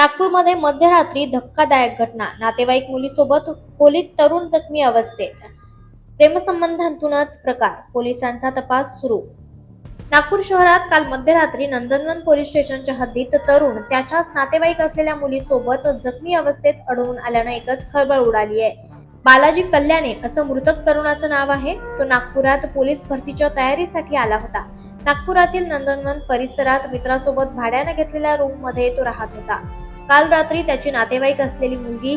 नागपूरमध्ये मध्यरात्री धक्कादायक घटना. नातेवाईक मुलीसोबत खोलीत तरुण जखमी अवस्थेत. प्रेमसंबंधांतूनच प्रकार. पोलिसांचा तपास सुरू. नागपूर शहरात काल मध्यरात्री नंदनवन पोलीस स्टेशनच्या हद्दीत तरुण त्याच्याच नातेवाईक असलेल्या मुलीसोबत जखमी अवस्थेत आढळून आल्यानं एकच खळबळ उडाली आहे. बालाजी कल्याणे असं मृतक तरुणाचं नाव आहे. तो नागपुरात पोलीस भरतीच्या तयारीसाठी आला होता. नागपुरातील नंदनवन परिसरात मित्रासोबत भाड्याने घेतलेल्या रूम मध्ये तो राहत होता. काल रात्री त्याची नातेवाईक असलेली मुलगी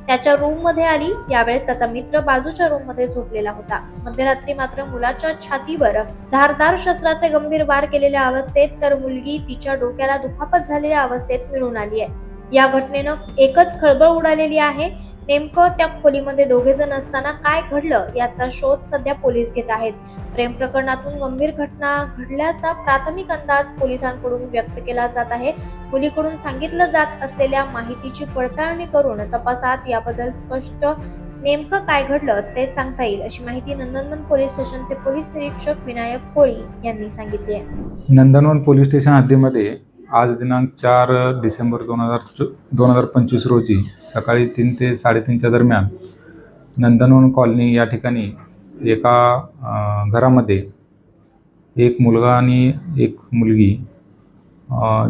त्याच्या रूम मध्ये आली. यावेळेस त्याचा मित्र बाजूच्या रूम मध्ये झोपलेला होता. मध्यरात्री मात्र मुलाच्या छातीवर धारदार शस्त्राचे गंभीर वार केलेल्या अवस्थेत तर मुलगी तिच्या डोक्याला दुखापत झालेल्या अवस्थेत मिळून आली आहे. या घटनेनं एकच खळबळ उडालेली आहे. नेमकं त्या खोलीमध्ये दोघे जण असताना काय घडलं याचा शोध सध्या पोलीस घेत आहेत. प्रेम प्रकरणातून गंभीर घटना घडल्याचा प्राथमिक अंदाज पोलिसांकडून व्यक्त केला जात आहे. मुलीकडून सांगितलं जात असलेल्या माहितीची पडताळणी करून तपासात याबद्दल स्पष्ट नेमकं काय घडलं ते सांगता येईल, अशी माहिती नंदनवन पोलीस स्टेशनचे पोलीस निरीक्षक विनायक कोळी यांनी सांगितली आहे. नंदनवन पोलीस स्टेशन हद्दीमध्ये आज दिनांक 4 डिसेंबर 2025 रोजी सकाळी 3 ते 3:30च्या दरम्यान नंदनवन कॉलनी या ठिकाणी एका घरामध्ये एक मुलगा आणि एक मुलगी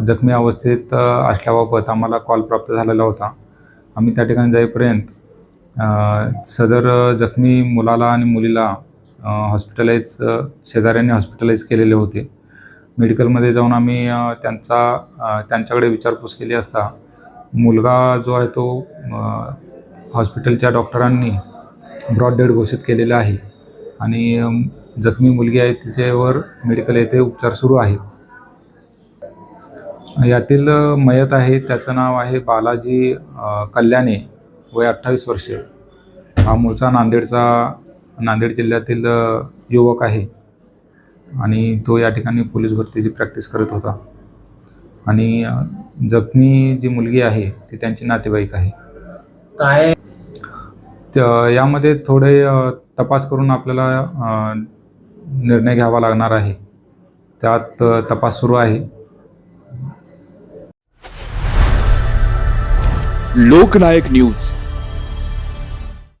जखमी अवस्थेत असल्याबाबत आम्हाला कॉल प्राप्त झालेला होता. आम्ही त्या ठिकाणी जाईपर्यंत सदर जखमी मुलाला आणि मुलीला शेजाऱ्यांनी हॉस्पिटलाइज केलेले होते. मेडिकलमध्ये जाऊन आम्ही त्यांच्याकडे विचारपूस केली असता मुलगा जो आहे तो हॉस्पिटलच्या डॉक्टरांनी ब्रॉड डेड घोषित केलेला आहे आणि जखमी मुलगी आहे तिच्यावर मेडिकल येथे उपचार सुरू आहेत. यातील मयत आहे त्याचं नाव आहे बालाजी कल्याणे, वय 28 वर्षे. हा मूळचा नांदेड जिल्ह्यातील युवक आहे आणि तो या ठिकाणी पोलीस भरतीची प्रॅक्टिस करत होता. आणि जखमी जी मुलगी आहे ती त्यांची नातेवाईक आहे. काय यामध्ये थोडे तपास करून आपल्याला निर्णय घ्यावा लागणार आहे. त्यात तपास सुरू आहे. लोकनायक न्यूज